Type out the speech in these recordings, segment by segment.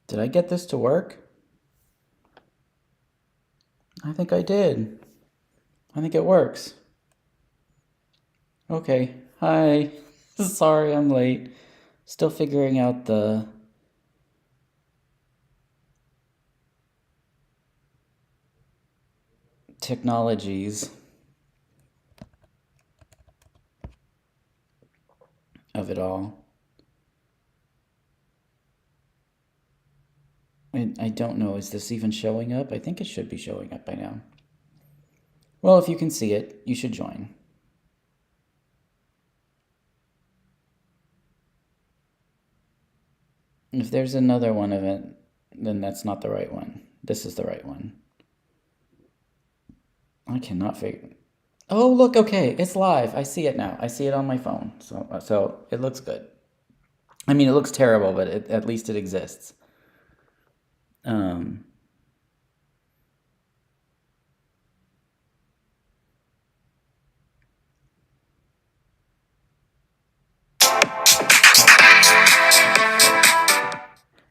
Did I get this to work? I think I did. I think it works. Okay. Hi. Sorry I'm late. Still figuring out the technologies of it all. I don't know. Is this even showing up? I think it should be showing up by now. Well, if you can see it, you should join. If there's another one of it, then that's not the right one. This is the right one. I cannot figure. Oh, look, okay, it's live. I see it now. I see it on my phone. So it looks good. I mean, it looks terrible, but at least it exists. Um,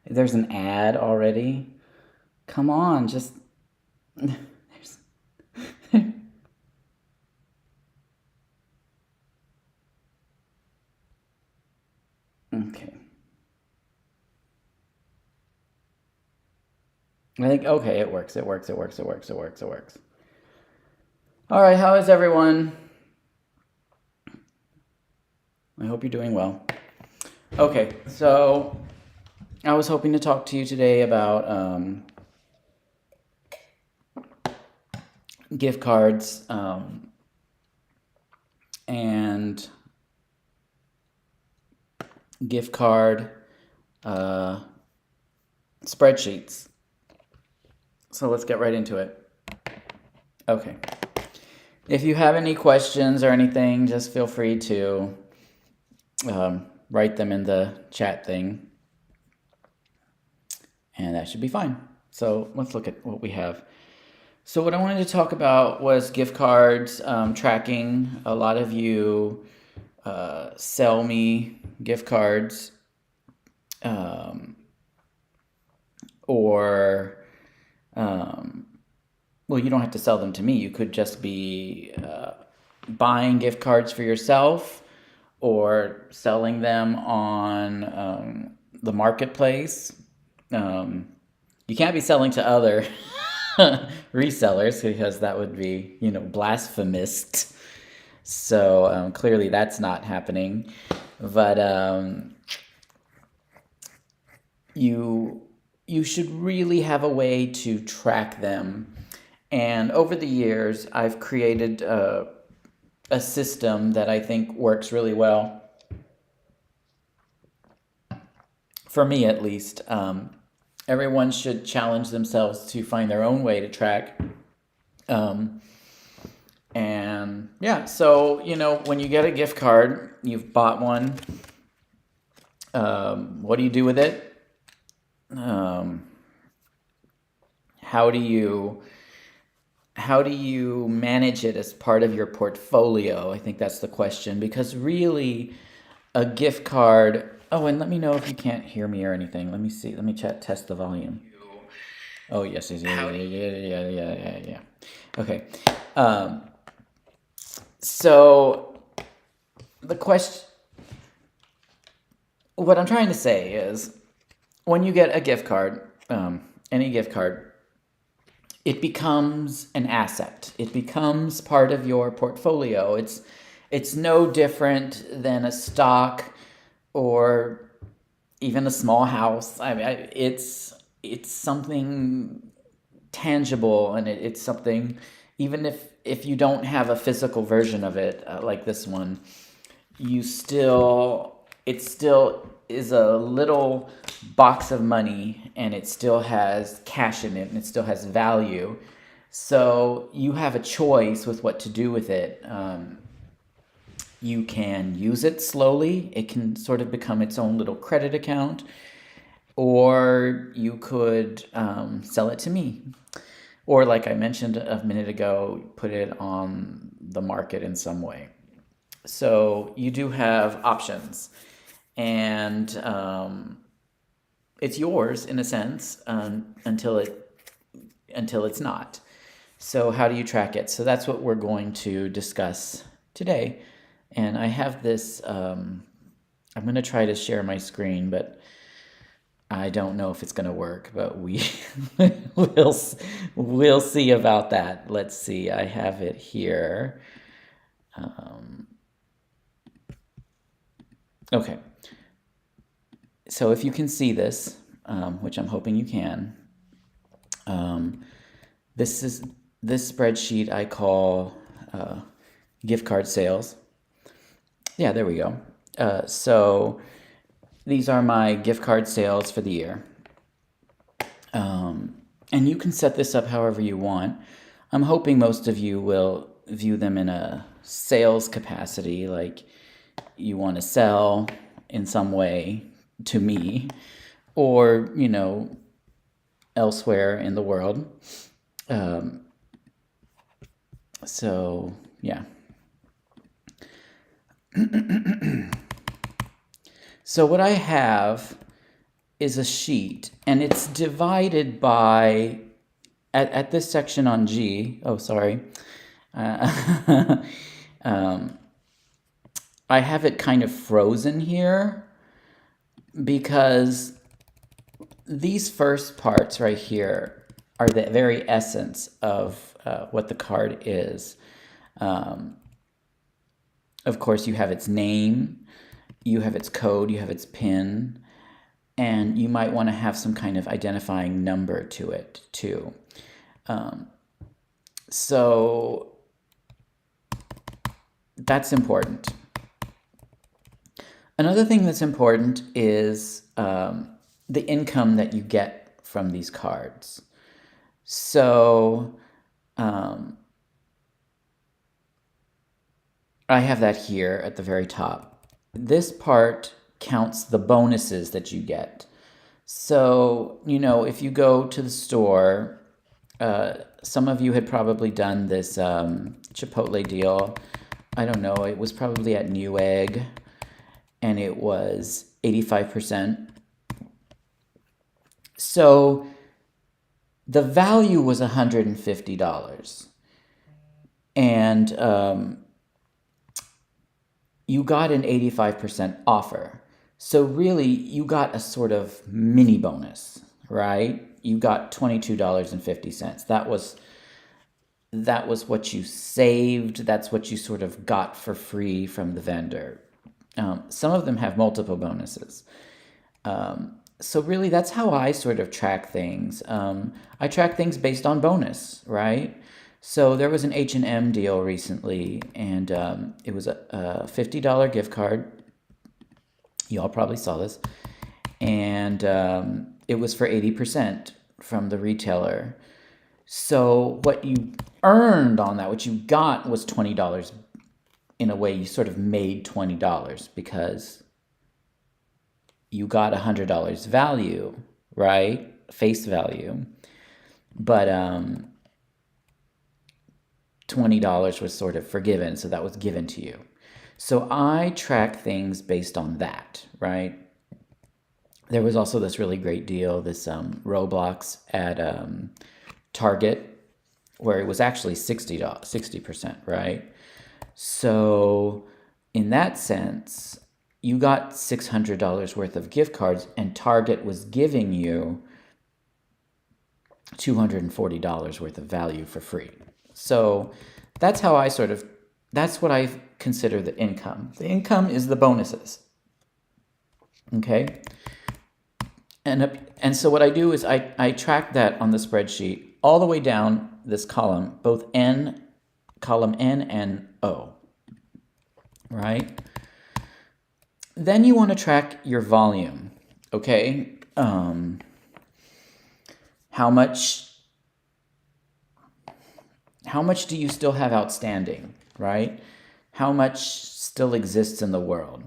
there's an ad already. Come on, just there's okay. I think okay, it works. It works. It works. It works. It works. It works. All right, how is everyone? I hope you're doing well. Okay, so I was hoping to talk to you today about gift cards and gift card uh, spreadsheets. So let's get right into it. Okay. If you have any questions or anything, just feel free to write them in the chat thing, and that should be fine. So let's look at what we have. So what I wanted to talk about was gift cards, tracking. A lot of you sell me gift cards, or well, you don't have to sell them to me. You could just be buying gift cards for yourself or selling them on the marketplace. You can't be selling to other resellers because that would be, blasphemous. So clearly that's not happening. But you should really have a way to track them. And over the years, I've created a system that I think works really well, for me at least. Everyone should challenge themselves to find their own way to track. And yeah, so, when you get a gift card, you've bought one. What do you do with it? How do you manage it as part of your portfolio? I think that's the question, because really a gift card. Oh, and let me know if you can't hear me or anything. Let me see. Let me test the volume. Oh, yes, yes, yeah. Okay. So the question, what I'm trying to say is, when you get a gift card, any gift card, it becomes an asset. It becomes part of your portfolio. It's no different than a stock or even a small house. I mean, it's something tangible, and it's something, even if you don't have a physical version of it, like this one, it still is a little box of money, and it still has cash in it, and it still has value. So you have a choice with what to do with it. You can use it slowly. It can sort of become its own little credit account, or you could sell it to me. Or, like I mentioned a minute ago, put it on the market in some way. So you do have options. And it's yours in a sense, until it's not. So how do you track it? So that's what we're going to discuss today. And I have this. I'm going to try to share my screen, but I don't know if it's going to work. But we'll we'll see about that. Let's see. I have it here. Okay. So if you can see this, which I'm hoping you can, this spreadsheet I call gift card sales. Yeah, there we go. So these are my gift card sales for the year. And you can set this up however you want. I'm hoping most of you will view them in a sales capacity, like you want to sell in some way to me or, elsewhere in the world. So, yeah. So what I have is a sheet, and it's divided by, at this section on G, oh, sorry. I have it kind of frozen here because these first parts right here are the very essence of what the card is. Of course, you have its name, you have its code, you have its PIN, and you might want to have some kind of identifying number to it too. So that's important. Another thing that's important is the income that you get from these cards. So I have that here at the very top. This part counts the bonuses that you get. So, if you go to the store, some of you had probably done this Chipotle deal. I don't know, it was probably at Newegg, and it was 85%. So the value was $150. And you got an 85% offer. So really, you got a sort of mini bonus, right? You got $22.50. That was what you saved. That's what you sort of got for free from the vendor. Some of them have multiple bonuses. So really, that's how I sort of track things. I track things based on bonus, right? So there was an H&M deal recently, and it was a $50 gift card. You all probably saw this. And it was for 80% from the retailer. So what you earned on that, what you got was $20. In a way, you sort of made $20 because you got $100 value, right? Face value. But $20 was sort of forgiven, so that was given to you. So I track things based on that, right? There was also this really great deal, this Roblox at Target, where it was actually 60%, right? So in that sense, you got $600 worth of gift cards, and Target was giving you $240 worth of value for free. So that's how that's what I consider the income. The income is the bonuses. Okay? And so what I do is I track that on the spreadsheet all the way down this column, both column N and O, right? Then you want to track your volume, okay? How much do you still have outstanding, right? How much still exists in the world?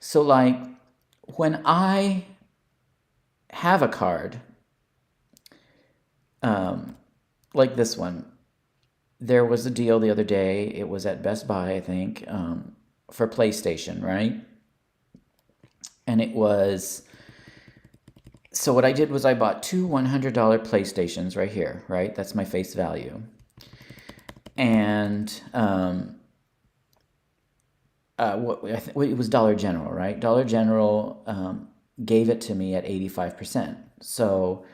So like when I have a card, like this one, there was a deal the other day, it was at Best Buy, I think, for PlayStation, right? And it was So what I did was I bought two $100 PlayStations right here, right? That's my face value. And it was Dollar General, right? Dollar General gave it to me at 85%. So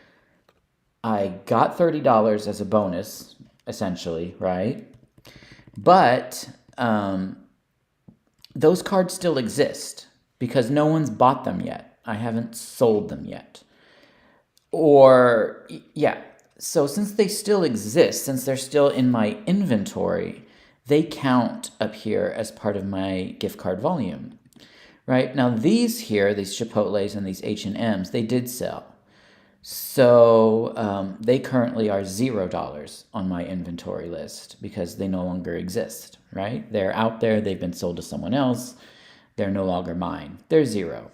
I got $30 as a bonus, essentially, right? But those cards still exist because no one's bought them yet. I haven't sold them yet. Or, yeah. So since they still exist, since they're still in my inventory, they count up here as part of my gift card volume, right? Now these here, these Chipotles and these H&Ms, they did sell. So they currently are $0 on my inventory list because they no longer exist, right? They're out there, they've been sold to someone else, they're no longer mine, they're zero.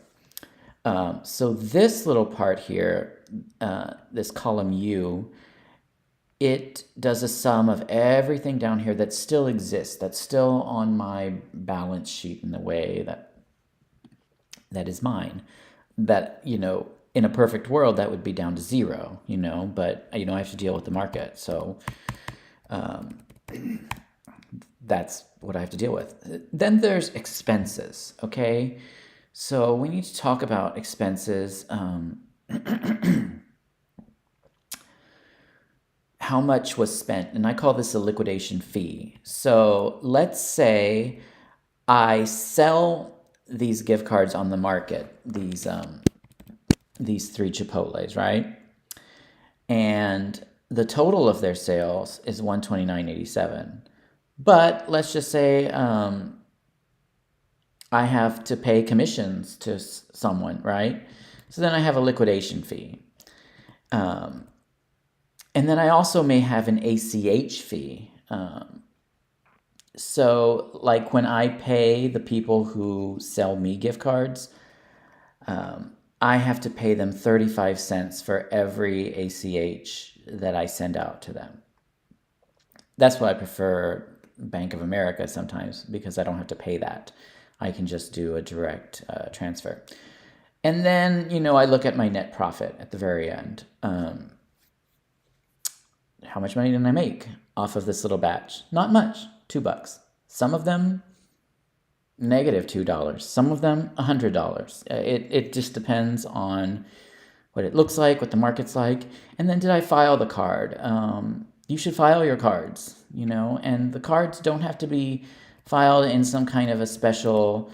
So this little part here, this column U, it does a sum of everything down here that still exists, that's still on my balance sheet in the way that is mine. That, in a perfect world, that would be down to zero, but, I have to deal with the market. So that's what I have to deal with. Then there's expenses, okay? So we need to talk about expenses. How much was spent, and I call this a liquidation fee. So let's say I sell these gift cards on the market, these three Chipotles, right? And the total of their sales is $129.87. But let's just say I have to pay commissions to someone, right? So then I have a liquidation fee. And then I also may have an ACH fee. So like when I pay the people who sell me gift cards, I have to pay them 35 cents for every ACH that I send out to them. That's why I prefer Bank of America sometimes, because I don't have to pay that. I can just do a direct transfer. And then, I look at my net profit at the very end. How much money did I make off of this little batch? Not much, $2. Some of them negative $2. Some of them $100. It just depends on what it looks like, what the market's like. And then did I file the card? You should file your cards, and the cards don't have to be filed in some kind of a special,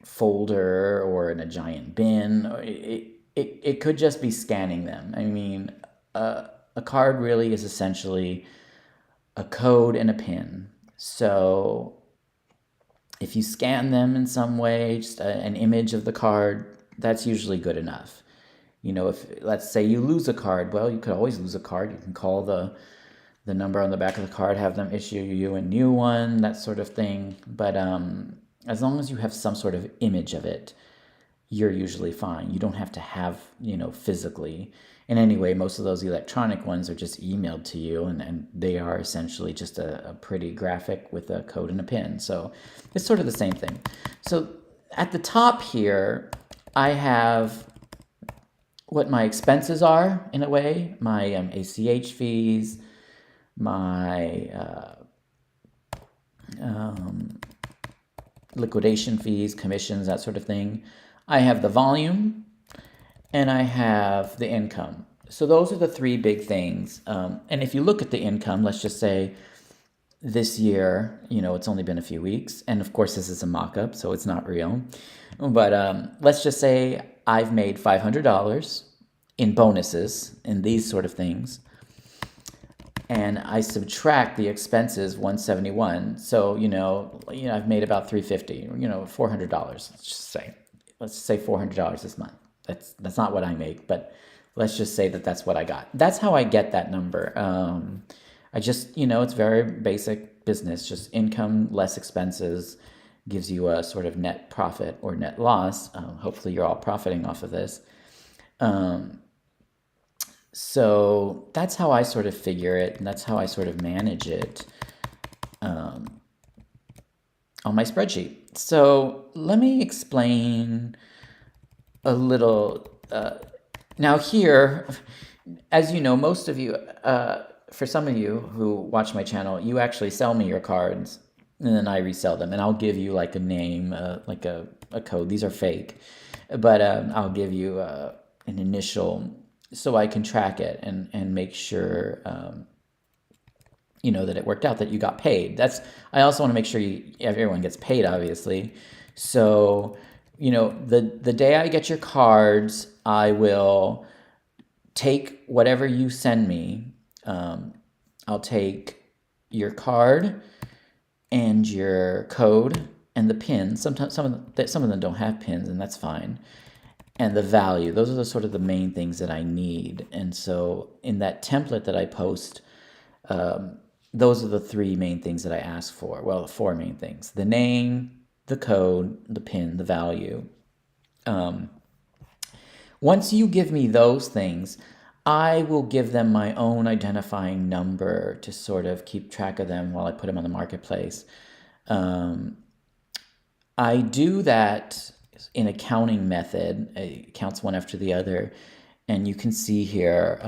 folder or in a giant bin. It could just be scanning them. I mean, a card really is essentially a code and a pin. So if you scan them in some way, just an image of the card, that's usually good enough. If let's say you lose a card, well, you could always lose a card. You can call the number on the back of the card, have them issue you a new one, that sort of thing. But as long as you have some sort of image of it, you're usually fine. You don't have to have, physically. And anyway, most of those electronic ones are just emailed to you, and they are essentially just a pretty graphic with a code and a pin. So it's sort of the same thing. So at the top here, I have what my expenses are, in a way, my ACH fees, my liquidation fees, commissions, that sort of thing. I have the volume, and I have the income. So those are the three big things. And if you look at the income, let's just say this year, it's only been a few weeks. And of course, this is a mock-up, so it's not real. But let's just say I've made $500 in bonuses and these sort of things. And I subtract the expenses, 171. So, I've made about $350, $400, let's say $400 this month. That's not what I make, but let's just say that's what I got. That's how I get that number. I just, it's very basic business, just income less expenses gives you a sort of net profit or net loss. Hopefully you're all profiting off of this. So that's how I sort of figure it, and that's how I sort of manage it. on my spreadsheet. So let me explain a little. Now here, as you know, most of you, for some of you who watch my channel, you actually sell me your cards, and then I resell them, and I'll give you like a name, like a code. These are fake, but I'll give you an initial so I can track it and make sure that it worked out, that you got paid. I also want to make sure everyone gets paid, obviously. So, the day I get your cards, I will take whatever you send me. I'll take your card and your code and the pin. Sometimes some of them don't have pins, and that's fine. And the value. Those are the sort of the main things that I need. And so in that template that I post, those are the three main things that I ask for. Well, the four main things: the name, the code, the pin, the value. Once you give me those things, I will give them my own identifying number to sort of keep track of them while I put them on the marketplace. I do that in a counting method. It counts one after the other. And you can see here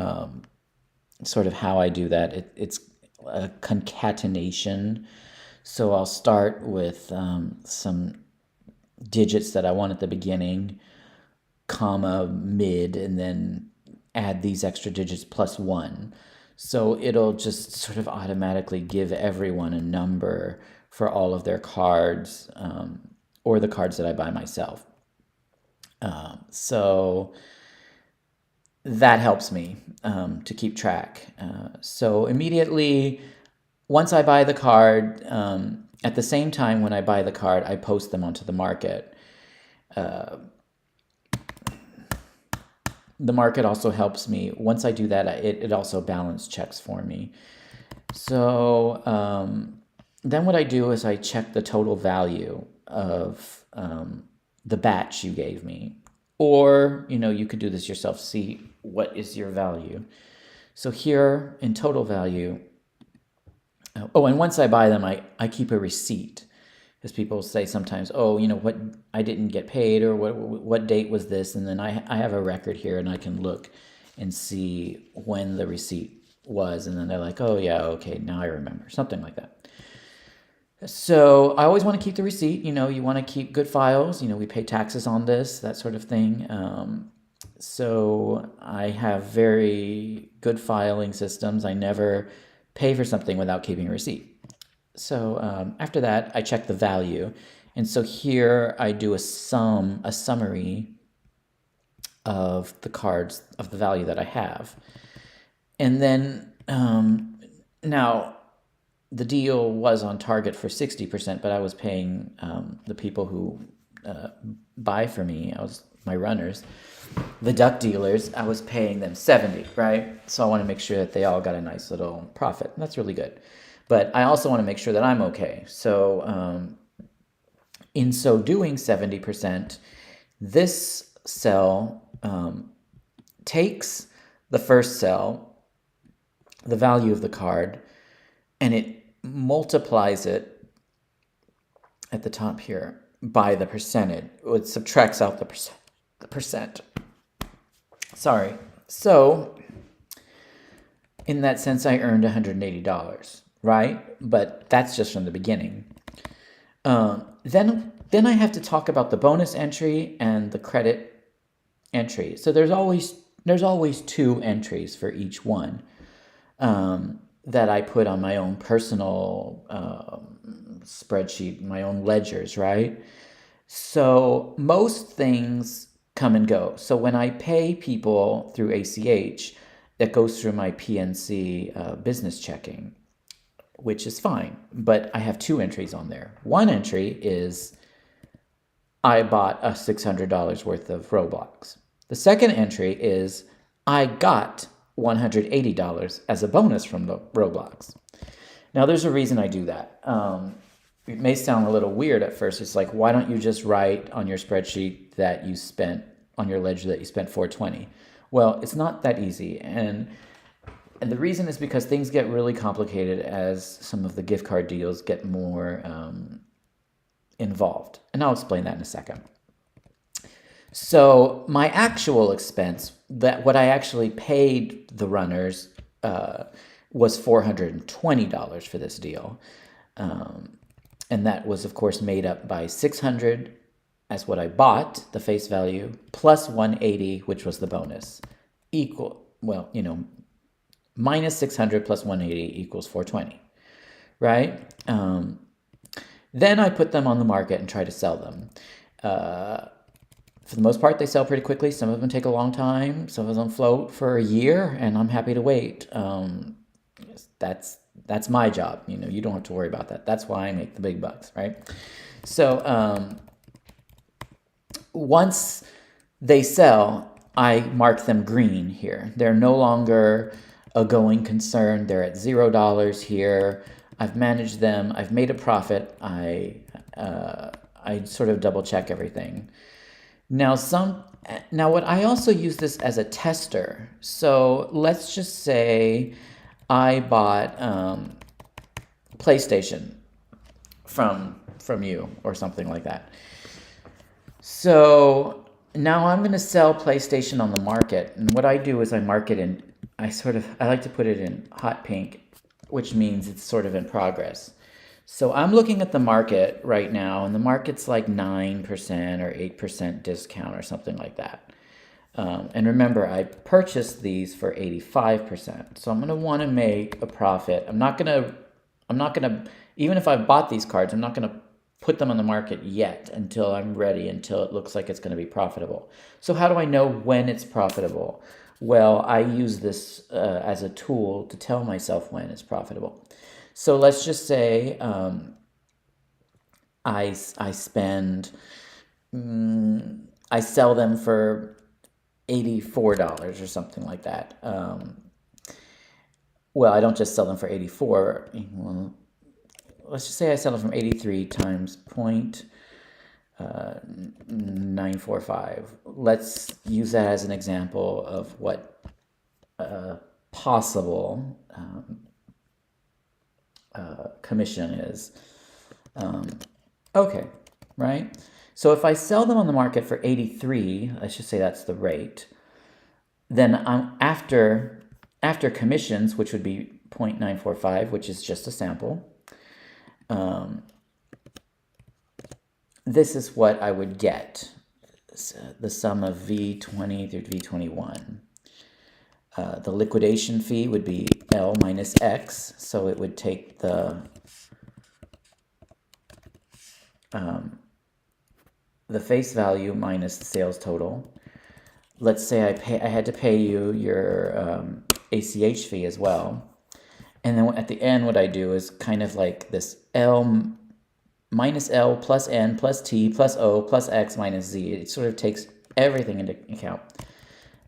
sort of how I do that. It's a concatenation. So I'll start with some digits that I want at the beginning, comma, mid, and then add these extra digits plus 1. So it'll just sort of automatically give everyone a number for all of their cards, or the cards that I buy myself. So that helps me to keep track. So immediately, once I buy the card, at the same time when I buy the card, I post them onto the market. The market also helps me. Once I do that, it also balance checks for me. So then what I do is I check the total value of the batch you gave me. Or, you could do this yourself. See what is your value. So here in total value, and once I buy them, I keep a receipt. Because people say sometimes, what, I didn't get paid, or what date was this? And then I have a record here, and I can look and see when the receipt was. And then they're like, oh, yeah, okay, now I remember. Something like that. So I always want to keep the receipt. You want to keep good files. We pay taxes on this, that sort of thing. So I have very good filing systems. I never pay for something without keeping a receipt. So after that, I check the value. And so here I do a summary of the cards, of the value that I have. And then now the deal was on target for 60%, but I was paying the people who buy for me, my runners, the duck dealers, I was paying them 70, right? So I want to make sure that they all got a nice little profit. And that's really good. But I also want to make sure that I'm okay. So in so doing 70%, this cell takes the first cell, the value of the card, and it multiplies it at the top here by the percentage. It subtracts out the percent. Sorry. So in that sense, I earned $180. Right? But that's just from the beginning. Then I have to talk about the bonus entry and the credit entry. So there's always two entries for each one that I put on my own personal spreadsheet, my own ledgers, right? So most things come and go. So when I pay people through ACH, that goes through my PNC business checking, which is fine, but I have two entries on there. One entry is I bought a $600 worth of Roblox. The second entry is I got $180 as a bonus from the Roblox. Now, there's a reason I do that. It may sound a little weird at first. It's like, why don't you just write on your spreadsheet that you spent, on your ledger that you spent $420? Well, it's not that easy. And the reason is because things get really complicated as some of the gift card deals get more involved. And I'll explain that in a second. So my actual expense, that what I actually paid the runners, was $420 for this deal. And that was, of course, made up by $600 as what I bought, the face value, plus $180, which was the bonus. Minus $600 plus $180 equals $420, right? Then I put them on the market and try to sell them. For the most part, they sell pretty quickly. Some of them take a long time. Some of them float for a year, and I'm happy to wait. That's my job. You don't have to worry about that. That's why I make the big bucks, right? So once they sell, I mark them green here. They're no longer a going concern. They're at $0 here. I've managed them. I've made a profit. I sort of double check everything. Now what I also use this as a tester. So let's just say I bought PlayStation from you or something like that. So now I'm going to sell PlayStation on the market, and what I do is I mark it in. I like to put it in hot pink, which means it's sort of in progress. So I'm looking at the market right now, and the market's like 9% or 8% discount or something like that. And remember, I purchased these for 85%. So I'm going to want to make a profit. I'm not going to, even if I've bought these cards, I'm not going to put them on the market yet until I'm ready, until it looks like it's going to be profitable. So how do I know when it's profitable? Well, I use this as a tool to tell myself when it's profitable. So let's just say I sell them for $84 or something like that. Well, I don't just sell them for 84. Well, let's just say I sell them from 83 times 0.945. Let's use that as an example of what possible commission is. Okay, right? So if I sell them on the market for 83, let's just say that's the rate, then after commissions, which would be 0.945, which is just a sample, this is what I would get, the sum of V20 through V21. The liquidation fee would be L minus X, so it would take the face value minus the sales total. Let's say I had to pay you your ACH fee as well. And then at the end, what I do is kind of like this L minus L plus N plus T plus O plus X minus Z. It sort of takes everything into account.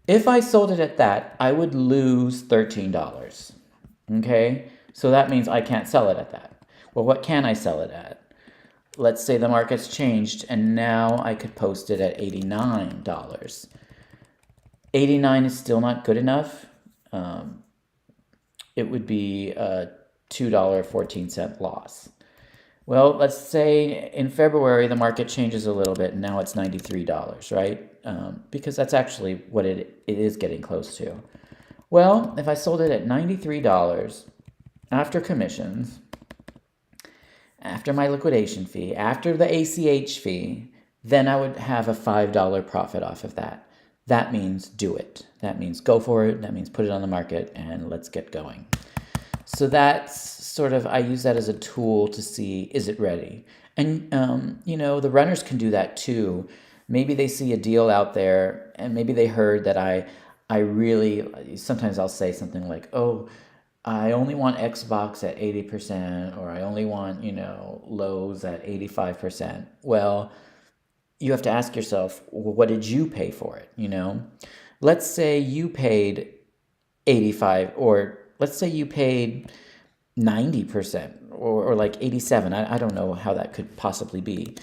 If I sold it at that, I would lose $13. Okay? So that means I can't sell it at that. Well, what can I sell it at? Let's say the market's changed and now I could post it at $89. 89 is still not good enough. It would be a $2.14 loss. Well, let's say in February the market changes a little bit and now it's $93, right? Because that's actually what it is getting close to. Well, if I sold it at $93 after commissions, after my liquidation fee, after the ACH fee, then I would have a $5 profit off of that. That means do it. That means go for it. That means put it on the market and let's get going. So that's sort of, I use that as a tool to see, is it ready? And, the runners can do that too. Maybe they see a deal out there and maybe they heard that I really, sometimes I'll say something like, oh, I only want Xbox at 80%, or I only want, Lowe's at 85%. Well, you have to ask yourself, well, what did you pay for it? Let's say you paid 85, or let's say you paid 90% or like 87. I don't know how that could possibly be.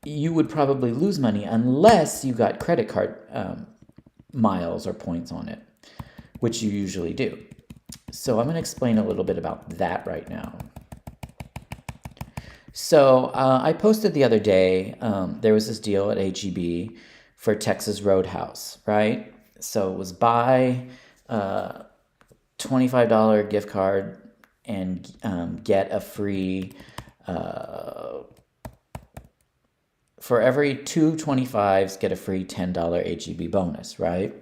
You would probably lose money unless you got credit card miles or points on it, which you usually do. So I'm going to explain a little bit about that right now. So I posted the other day, there was this deal at HEB for Texas Roadhouse, right? So it was buy a $25 gift card and get a free, for every two 25s, get a free $10 HEB bonus, right?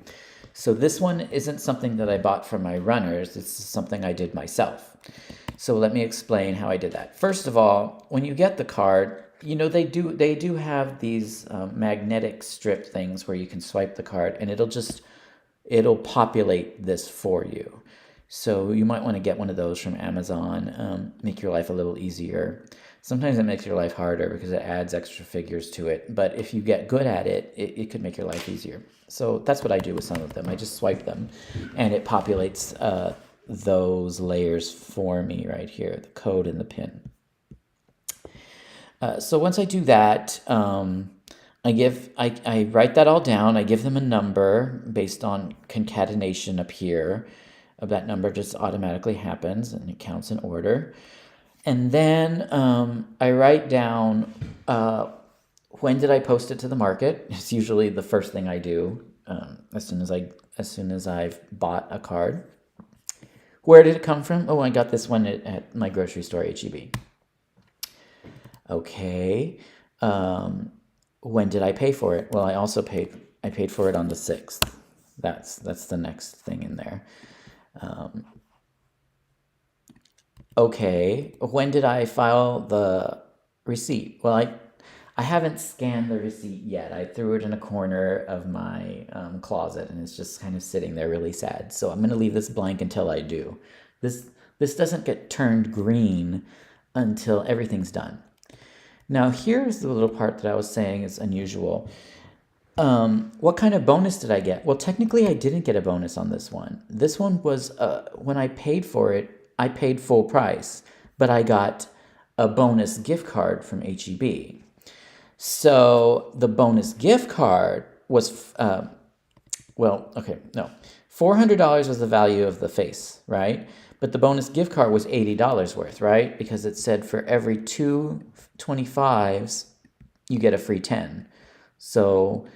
So this one isn't something that I bought from my runners. This is something I did myself. So let me explain how I did that. First of all, when you get the card, you know they do have these magnetic strip things where you can swipe the card and it'll populate this for you. So you might want to get one of those from Amazon, make your life a little easier. Sometimes it makes your life harder because it adds extra figures to it. But if you get good at it, it could make your life easier. So that's what I do with some of them. I just swipe them and it populates those layers for me right here, the code and the pin. So once I do that, I write that all down. I give them a number based on concatenation up here. That number just automatically happens and it counts in order. And then I write down when did I post it to the market. It's usually the first thing I do as soon as I've bought a card. Where did it come from? Oh, I got this one at my grocery store, HEB. Okay. When did I pay for it? Well, I paid for it on the 6th. That's the next thing in there. Okay, when did I file the receipt? Well, I haven't scanned the receipt yet. I threw it in a corner of my closet and it's just kind of sitting there really sad. So I'm going to leave this blank until I do. This doesn't get turned green until everything's done. Now here's the little part that I was saying is unusual. What kind of bonus did I get? Well, technically I didn't get a bonus on this one. This one was, when I paid for it, I paid full price, but I got a bonus gift card from HEB. So the bonus gift card was, $400 was the value of the face, right? But the bonus gift card was $80 worth, right? Because it said for every two 25s, you get a free 10. So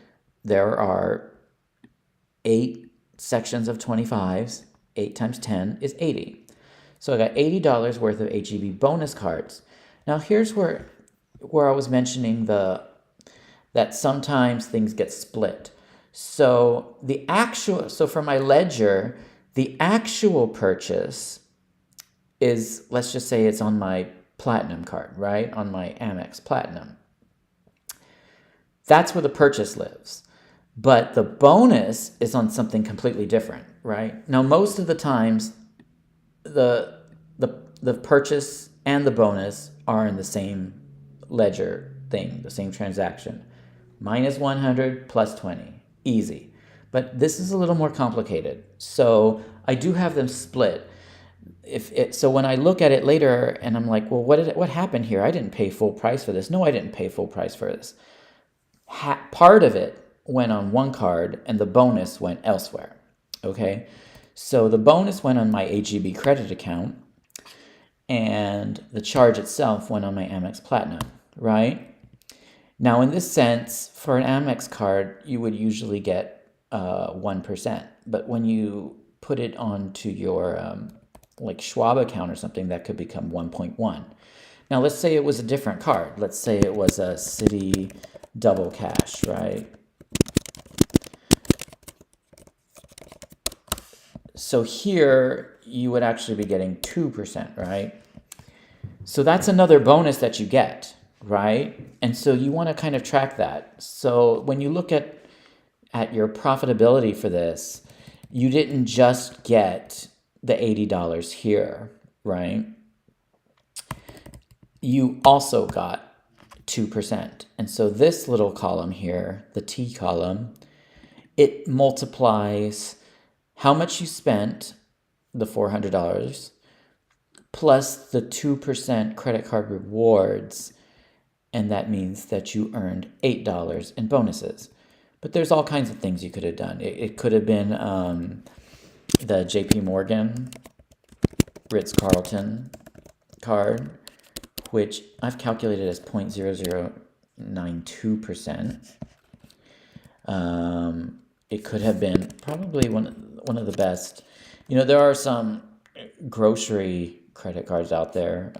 there are 8 sections of 25s. 8 times 10 is 80. So I got $80 worth of HEB bonus cards. Now here's where I was mentioning that sometimes things get split. So for my ledger, the actual purchase is, let's just say it's on my Platinum card, right? On my Amex Platinum. That's where the purchase lives. But the bonus is on something completely different, right? Now, most of the times, the purchase and the bonus are in the same ledger thing, the same transaction. Minus 100 plus 20, easy. But this is a little more complicated. So I do have them split. So when I look at it later and I'm like, well, what happened here? I didn't pay full price for this. No, I didn't pay full price for this. Part of it went on one card and the bonus went elsewhere. Okay, so the bonus went on my HEB credit account and the charge itself went on my Amex Platinum, right? Now, in this sense, for an Amex card, you would usually get 1%. But when you put it onto your like Schwab account or something, that could become 1.1. Now, let's say it was a different card. Let's say it was a Citi Double Cash, right? So here, you would actually be getting 2%, right? So that's another bonus that you get, right? And so you want to kind of track that. So when you look at your profitability for this, you didn't just get the $80 here, right? You also got 2%. And so this little column here, the T column, it multiplies how much you spent, the $400, plus the 2% credit card rewards, and that means that you earned $8 in bonuses. But there's all kinds of things you could have done. It could have been the JP Morgan, Ritz-Carlton card, which I've calculated as 0.0092%. It could have been probably one of the best. You know, there are some grocery credit cards out there.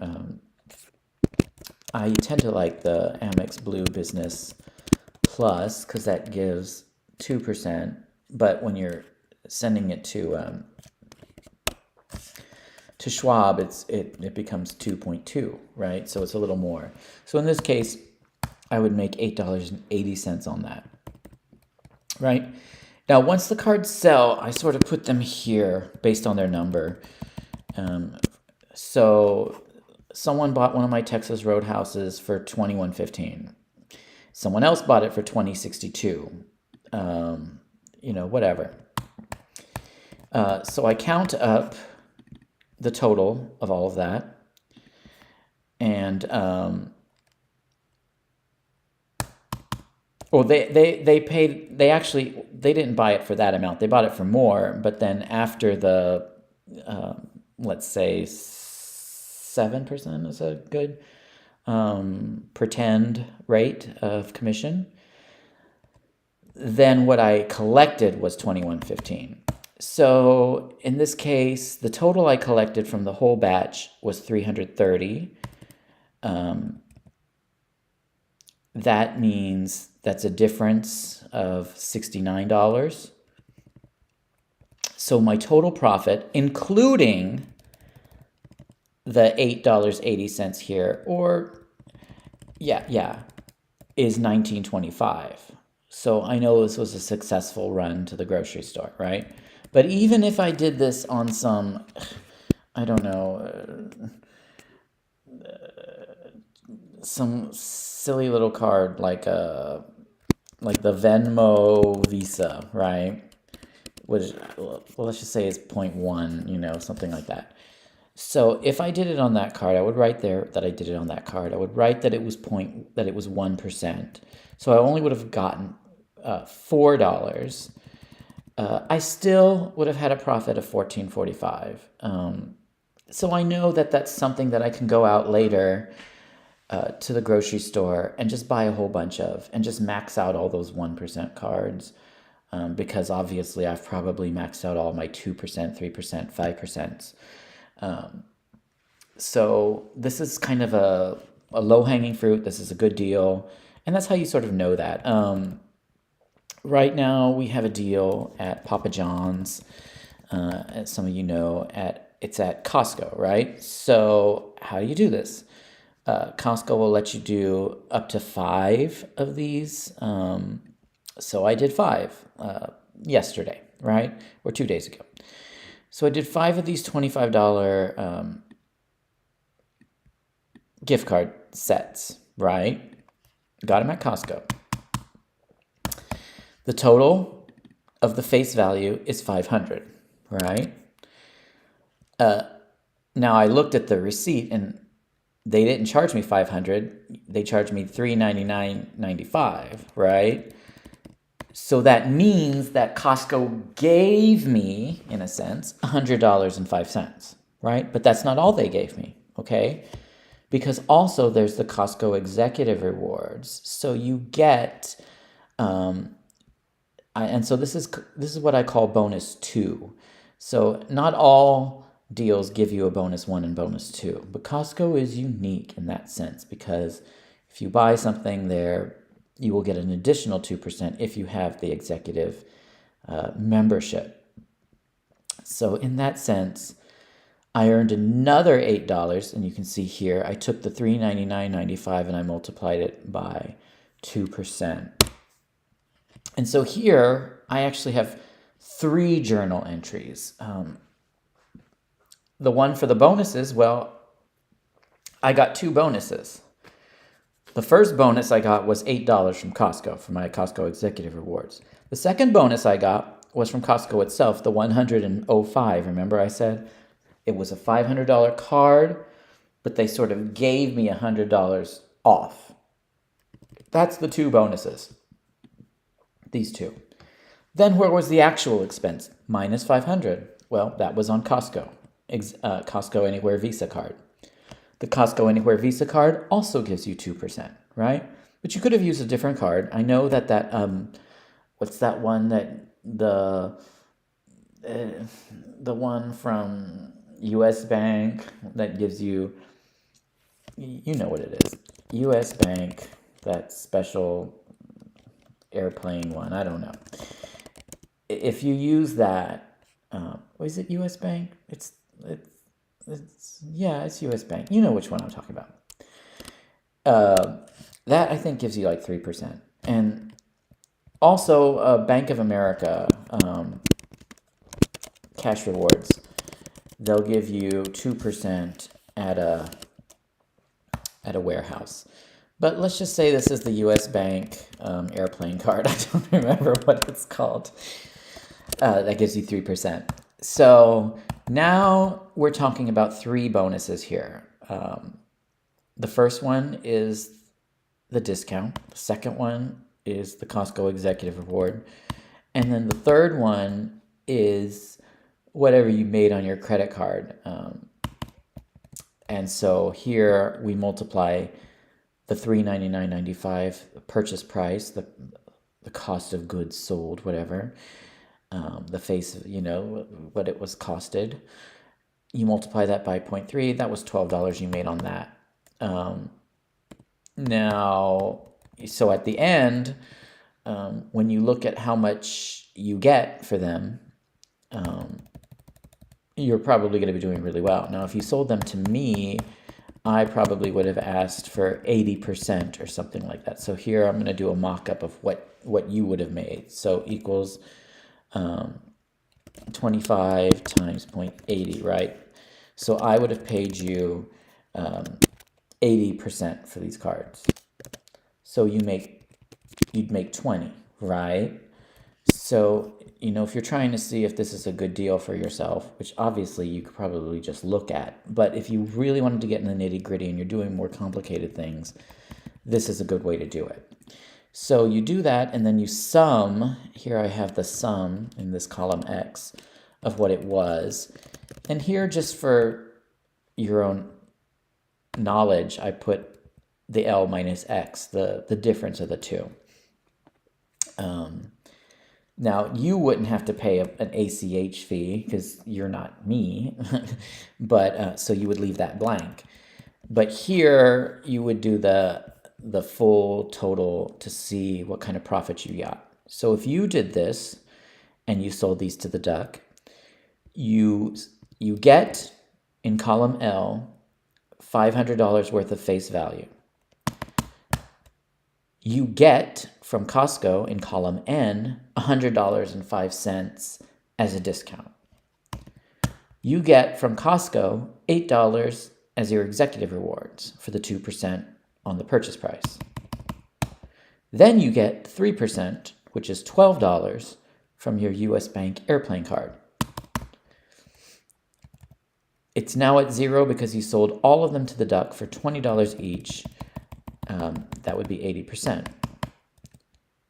I tend to like the Amex Blue Business Plus because that gives 2%, but when you're sending it to Schwab, it becomes 2.2, right? So it's a little more. So in this case, I would make $8.80 on that, right? Now, once the cards sell, I sort of put them here based on their number. So someone bought one of my Texas Roadhouses for $21.15. Someone else bought it for $20.62. You know, whatever. So I count up the total of all of that, and well, they paid. They didn't buy it for that amount. They bought it for more. But then after the let's say 7% is a good pretend rate of commission, then what I collected was $21.15. So in this case, the total I collected from the whole batch was $330. That means that's a difference of $69. So my total profit, including the $8.80 here, or is $19.25. So I know this was a successful run to the grocery store, right? But even if I did this on some, I don't know, some silly little card like the Venmo Visa, right? Which, well, let's just say is 0.1, you know, something like that. So if I did it on that card, I would write there that I did it on that card. I would write that it was 1%. So I only would have gotten $4. I still would have had a profit of $14.45. So I know that that's something that I can go out later to the grocery store and just buy a whole bunch of, and just max out all those 1% cards. Because obviously I've probably maxed out all my 2%, 3%, 5%. So this is kind of a low-hanging fruit. This is a good deal. And that's how you sort of know that. Right now we have a deal at Papa John's, as some of you know, it's at Costco, right? So how do you do this? Costco will let you do up to 5 of these. So I did 5 yesterday, right? Or 2 days ago. So I did 5 of these $25 gift card sets, right? Got them at Costco. The total of the face value is $500, right? Now I looked at the receipt and they didn't charge me $500. They charged me $399.95, right? So that means that Costco gave me, in a sense, $100.05, right? But that's not all they gave me, okay? Because also there's the Costco executive rewards. So you get, and so this is what I call bonus 2. So not all deals give you a bonus 1 and bonus 2, but Costco is unique in that sense because if you buy something there, you will get an additional 2% if you have the executive membership. So in that sense, I earned another $8, and you can see here, I took the $399.95 and I multiplied it by 2%. And so here, I actually have 3 journal entries. The one for the bonuses, well, I got 2 bonuses. The first bonus I got was $8 from Costco for my Costco Executive Rewards. The second bonus I got was from Costco itself, the $105. Remember I said it was a $500 card, but they sort of gave me $100 off. That's the 2 bonuses. These 2. Then where was the actual expense? Minus $500. Well, that was on Costco. Costco Anywhere Visa card. The Costco Anywhere Visa card also gives you 2%, right? But you could have used a different card. I know that what's that one that uh, the one from US Bank that gives you, you know what it is. US Bank, that special airplane one, I don't know. If you use that, is it US Bank? It's US Bank. You know which one I'm talking about. That I think gives you like 3%. And also Bank of America cash rewards, they'll give you 2% at a warehouse. But let's just say this is the US Bank airplane card. I don't remember what it's called. That gives you 3%. So now we're talking about 3 bonuses here. The first one is the discount. The second one is the Costco Executive Reward. And then the third one is whatever you made on your credit card. And so here we multiply the $399.95 purchase price, the cost of goods sold, whatever, the face, what it was costed. You multiply that by 0.3, that was $12 you made on that. Now, so at the end, when you look at how much you get for them, you're probably going to be doing really well. Now, if you sold them to me, I probably would have asked for 80% or something like that. So here I'm going to do a mock-up of what you would have made. So equals 25 times 0.80, right? So I would have paid you 80% for these cards. So you'd make 20, right? So, if you're trying to see if this is a good deal for yourself, which obviously you could probably just look at, but if you really wanted to get in the nitty gritty and you're doing more complicated things, this is a good way to do it. So you do that and then you sum. Here I have the sum in this column X of what it was. And here, just for your own knowledge, I put the L minus X, the difference of the two. Now, you wouldn't have to pay an ACH fee because you're not me, but so you would leave that blank. But here, you would do the full total to see what kind of profit you got. So if you did this and you sold these to the Duck, you get in column L $500 worth of face value. You get from Costco in column N $100.05 as a discount. You get from Costco $8 as your executive rewards for the 2% on the purchase price. Then you get 3%, which is $12 from your US Bank airplane card. It's now at 0 because you sold all of them to the Duck for $20 each. That would be 80%.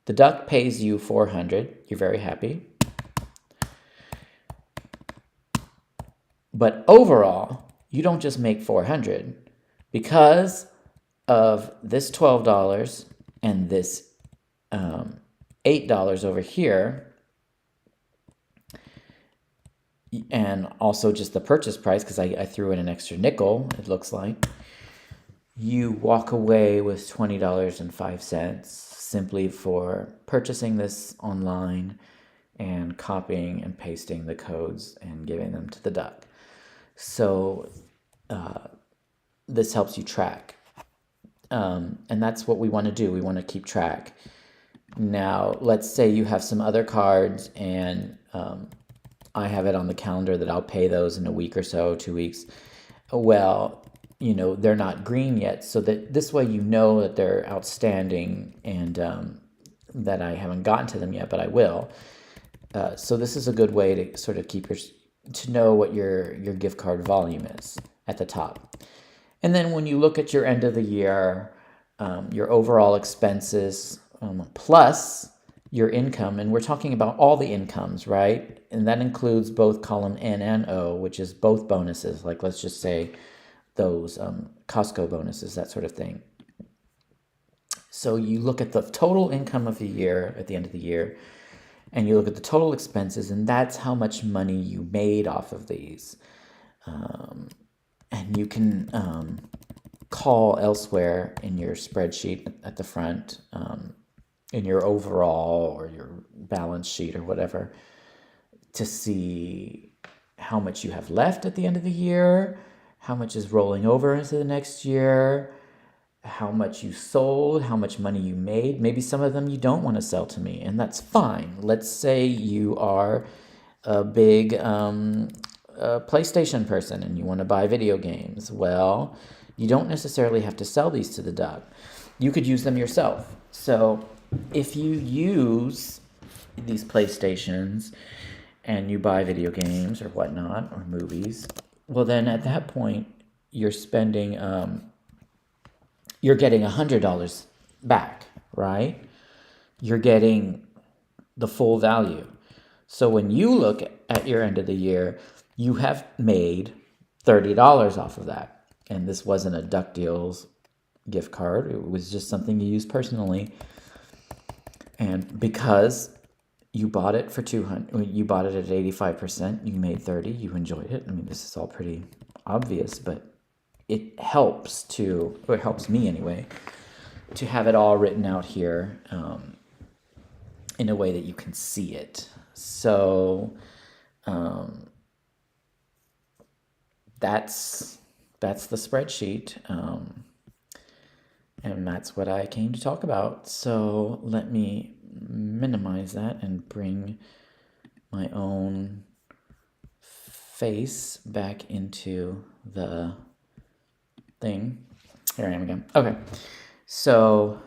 The Duck pays you $400. You're very happy. But overall, you don't just make $400 because of this $12 and this $8 over here, and also just the purchase price because I threw in an extra nickel, it looks like. You walk away with $20.05 simply for purchasing this online and copying and pasting the codes and giving them to the Duck. So this helps you track. And that's what we want to do. We want to keep track. Now, let's say you have some other cards and I have it on the calendar that I'll pay those in a week or so, 2 weeks. Well, they're not green yet, so that this way that they're outstanding and that I haven't gotten to them yet, but I will. So this is a good way to sort of to know what your gift card volume is at the top. And then when you look at your end of the year, your overall expenses plus your income, and we're talking about all the incomes, right? And that includes both column N and O, which is both bonuses. Like let's just say those Costco bonuses, that sort of thing. So you look at the total income of the year at the end of the year, and you look at the total expenses, and that's how much money you made off of these. And you can call elsewhere in your spreadsheet at the front, in your overall or your balance sheet or whatever, to see how much you have left at the end of the year, how much is rolling over into the next year, how much you sold, how much money you made. Maybe some of them you don't want to sell to me, and that's fine. Let's say you are a big PlayStation person and you want to buy video games. Well, you don't necessarily have to sell these to the Duck. You could use them yourself. So if you use these PlayStations and you buy video games or whatnot, or movies, well, then at that point, you're spending, you're getting $100 back, right? You're getting the full value. So when you look at your end of the year, you have made $30 off of that. And this wasn't a DuckDeals gift card. It was just something you used personally. And because you bought it for $200, you bought it at 85%, you made 30, you enjoyed it. I mean, this is all pretty obvious, but it helps it helps me anyway, to have it all written out here in a way that you can see it. So that's the spreadsheet, and that's what I came to talk about. So let me minimize that and bring my own face back into the thing. Here I am again. Okay, so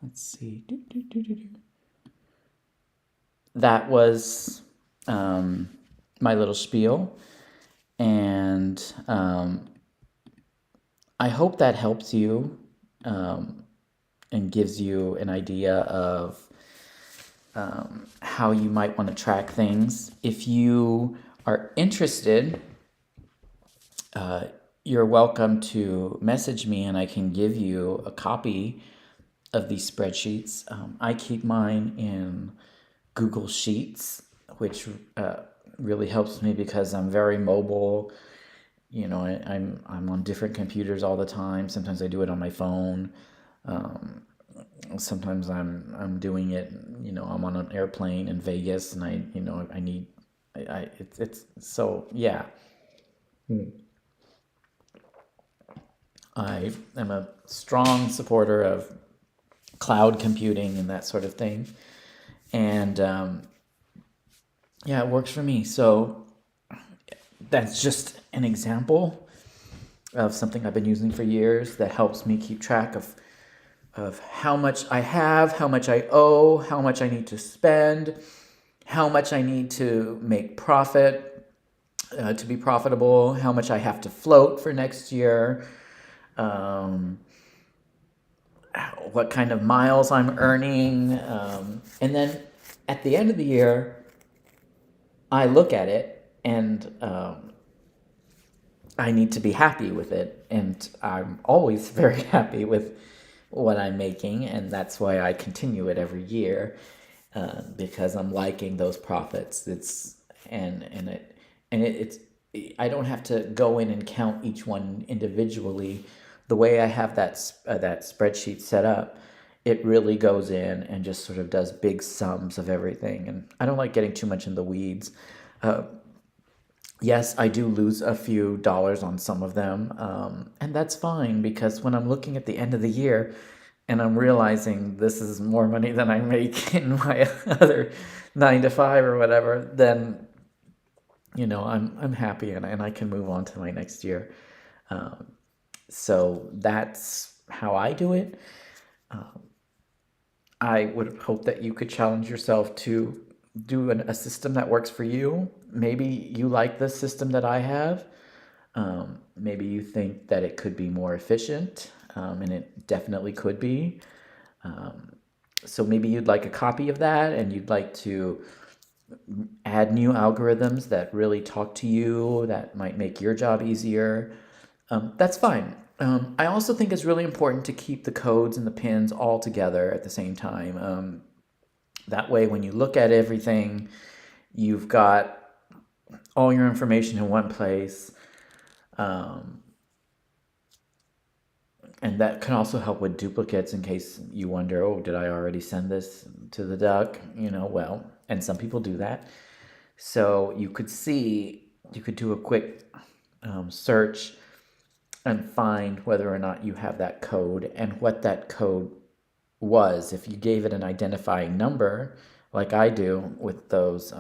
let's see. That was my little spiel, and I hope that helps you and gives you an idea of how you might want to track things. If you are interested, you're welcome to message me and I can give you a copy of these spreadsheets. I keep mine in Google Sheets, which really helps me because I'm very mobile. You know, I'm on different computers all the time. Sometimes I do it on my phone. Sometimes I'm doing it, you know, I'm on an airplane in Vegas and it's so, yeah. I am a strong supporter of cloud computing and that sort of thing. And yeah, it works for me. So that's just an example of something I've been using for years that helps me keep track of how much I have, how much I owe, how much I need to spend, how much I need to make profit to be profitable, how much I have to float for next year, what kind of miles I'm earning. And then at the end of the year, I look at it and I need to be happy with it. And I'm always very happy with what I'm making. And that's why I continue it every year, because I'm liking those profits. I don't have to go in and count each one individually. The way I have that spreadsheet set up, it really goes in and just sort of does big sums of everything. And I don't like getting too much in the weeds. Yes, I do lose a few dollars on some of them, and that's fine because when I'm looking at the end of the year and I'm realizing this is more money than I make in my other 9 to 5 or whatever, then you know I'm happy and I can move on to my next year. So that's how I do it. I would hope that you could challenge yourself to do a system that works for you. Maybe you like the system that I have. Maybe you think that it could be more efficient, and it definitely could be. So maybe you'd like a copy of that and you'd like to add new algorithms that really talk to you, that might make your job easier. That's fine. I also think it's really important to keep the codes and the pins all together at the same time. That way, when you look at everything, you've got all your information in one place. Um, and that can also help with duplicates in case you wonder, oh, did I already send this to the duck? Well, and some people do that. So you could do a quick search and find whether or not you have that code and what that code was. If you gave it an identifying number, like I do with those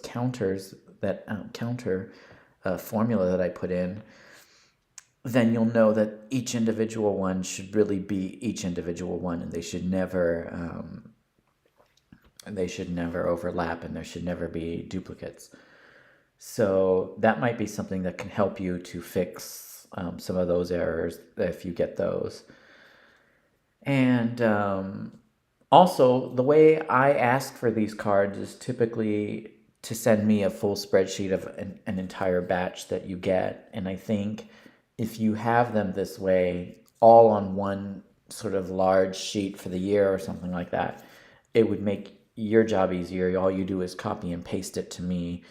counters, that counter formula that I put in, then you'll know that each individual one should really be each individual one, and they should never overlap, and there should never be duplicates. So that might be something that can help you to fix some of those errors if you get those. And also, the way I ask for these cards is typically to send me a full spreadsheet of an entire batch that you get. And I think if you have them this way, all on one sort of large sheet for the year or something like that, it would make your job easier. All you do is copy and paste it to me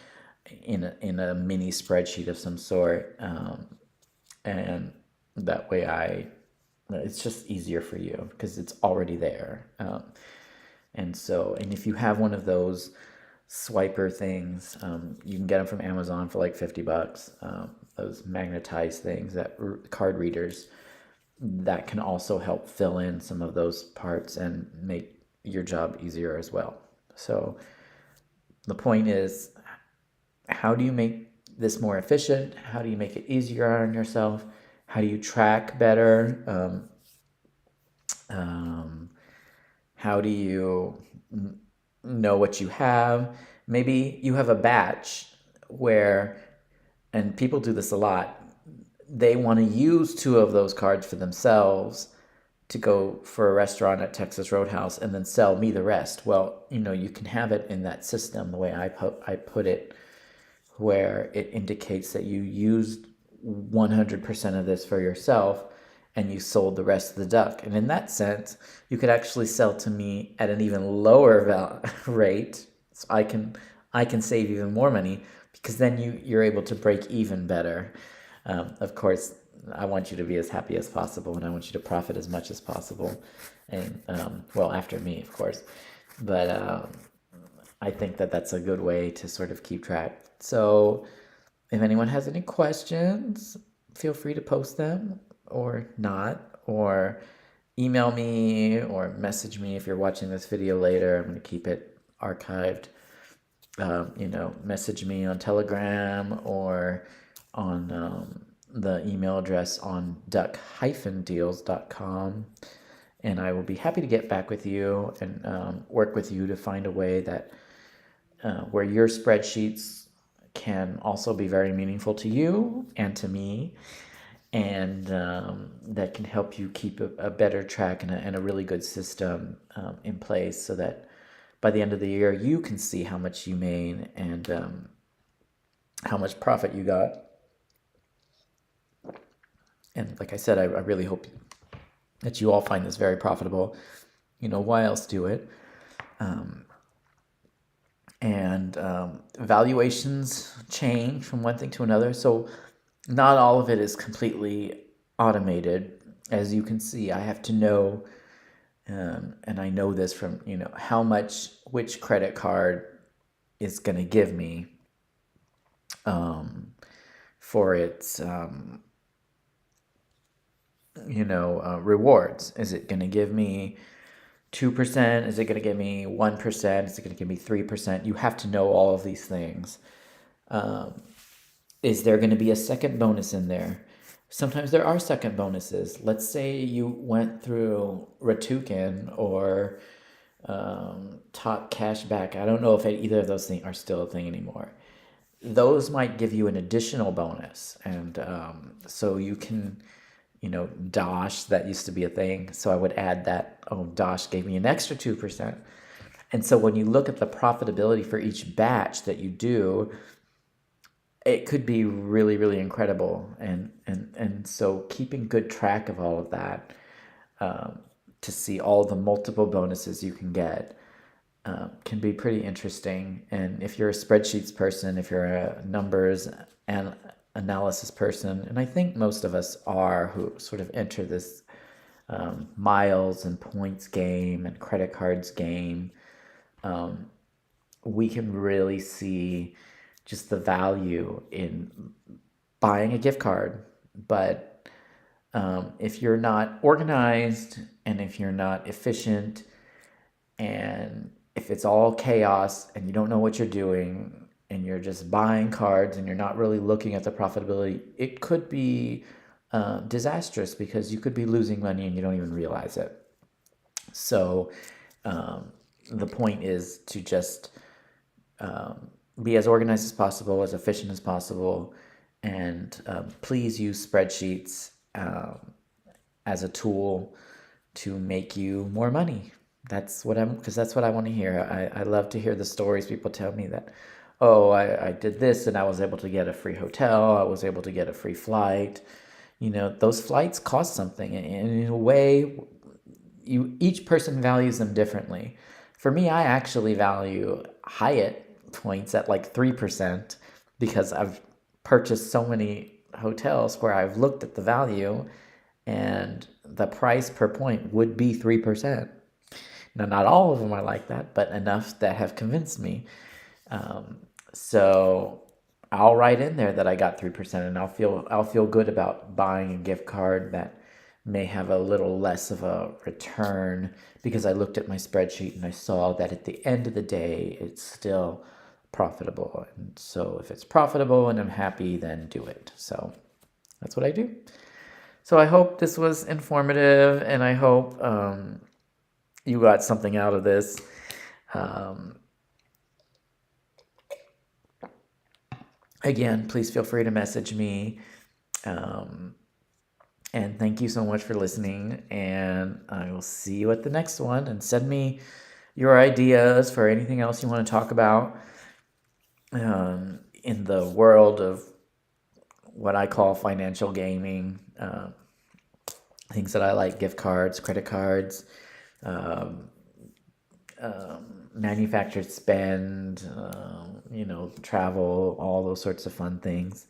in a mini spreadsheet of some sort, and that way it's just easier for you because it's already there. And if you have one of those swiper things, you can get them from Amazon for like $50. Those magnetized things, card readers, that can also help fill in some of those parts and make your job easier as well. So the point is, how do you make this more efficient? How do you make it easier on yourself? How do you track better? How do you know what you have? Maybe you have a batch where, and people do this a lot, they want to use two of those cards for themselves to go for a restaurant at Texas Roadhouse and then sell me the rest. Well, you can have it in that system the way I put it, where it indicates that you used 100% of this for yourself and you sold the rest of the duck. And in that sense, you could actually sell to me at an even lower rate, so I can save even more money, because then you're able to break even better. Of course, I want you to be as happy as possible, and I want you to profit as much as possible, and well, after me, of course. But I think that that's a good way to sort of keep track. So if anyone has any questions, feel free to post them or not, or email me or message me if you're watching this video later. I'm going to keep it archived. Message me on Telegram or on the email address on duck-deals.com, and I will be happy to get back with you and work with you to find a way that where your spreadsheets can also be very meaningful to you and to me, and that can help you keep a better track and a really good system in place, so that by the end of the year you can see how much you made and how much profit you got. And like I said, I really hope that you all find this very profitable. Why else do it? And valuations change from one thing to another. So not all of it is completely automated. As you can see, I have to know, and I know this from, how much which credit card is going to give me for its, rewards. Is it going to give me 2%? Is it going to give me 1%? Is it going to give me 3%? You have to know all of these things. Is there going to be a second bonus in there? Sometimes there are second bonuses. Let's say you went through Ratukin or Top Cashback. I don't know if either of those things are still a thing anymore. Those might give you an additional bonus. And so you can, Dosh, that used to be a thing. So I would add that, Dosh gave me an extra 2%. And so when you look at the profitability for each batch that you do, it could be really, really incredible. And so keeping good track of all of that, um, to see all the multiple bonuses you can get, can be pretty interesting. And if you're a spreadsheets person, if you're a numbers and analysis person, and I think most of us are, who sort of enter this miles and points game and credit cards game, we can really see just the value in buying a gift card. But if you're not organized, and if you're not efficient, and if it's all chaos and you don't know what you're doing and you're just buying cards and you're not really looking at the profitability, it could be disastrous, because you could be losing money and you don't even realize it. So the point is to just be as organized as possible, as efficient as possible, and please use spreadsheets as a tool to make you more money. Because that's what I want to hear. I love to hear the stories people tell me that, oh, I did this and I was able to get a free hotel, I was able to get a free flight. Those flights cost something, and in a way, each person values them differently. For me, I actually value Hyatt points at like 3%, because I've purchased so many hotels where I've looked at the value and the price per point would be 3%. Now, not all of them are like that, but enough that have convinced me. So I'll write in there that I got 3%, and I'll feel good about buying a gift card that may have a little less of a return, because I looked at my spreadsheet and I saw that at the end of the day, it's still profitable. And so if it's profitable and I'm happy, then do it. So that's what I do. So I hope this was informative, and I hope you got something out of this. Again, please feel free to message me. And thank you so much for listening. And I will see you at the next one. And send me your ideas for anything else you want to talk about in the world of what I call financial gaming. Things that I like: gift cards, credit cards, manufactured spend, travel, all those sorts of fun things.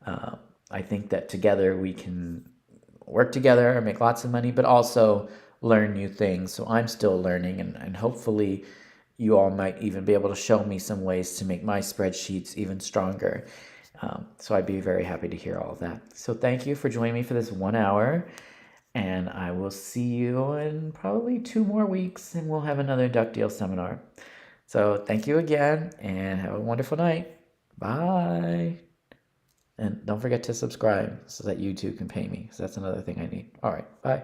I think that together we can work together and make lots of money, but also learn new things. So I'm still learning, and hopefully you all might even be able to show me some ways to make my spreadsheets even stronger. So I'd be very happy to hear all of that. So thank you for joining me for this 1 hour. And I will see you in probably 2 more weeks, and we'll have another DuckDeals seminar. So thank you again, and have a wonderful night. Bye. And don't forget to subscribe so that YouTube can pay me, because that's another thing I need. All right, bye.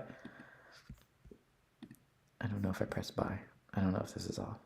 I don't know if I pressed bye. I don't know if this is off.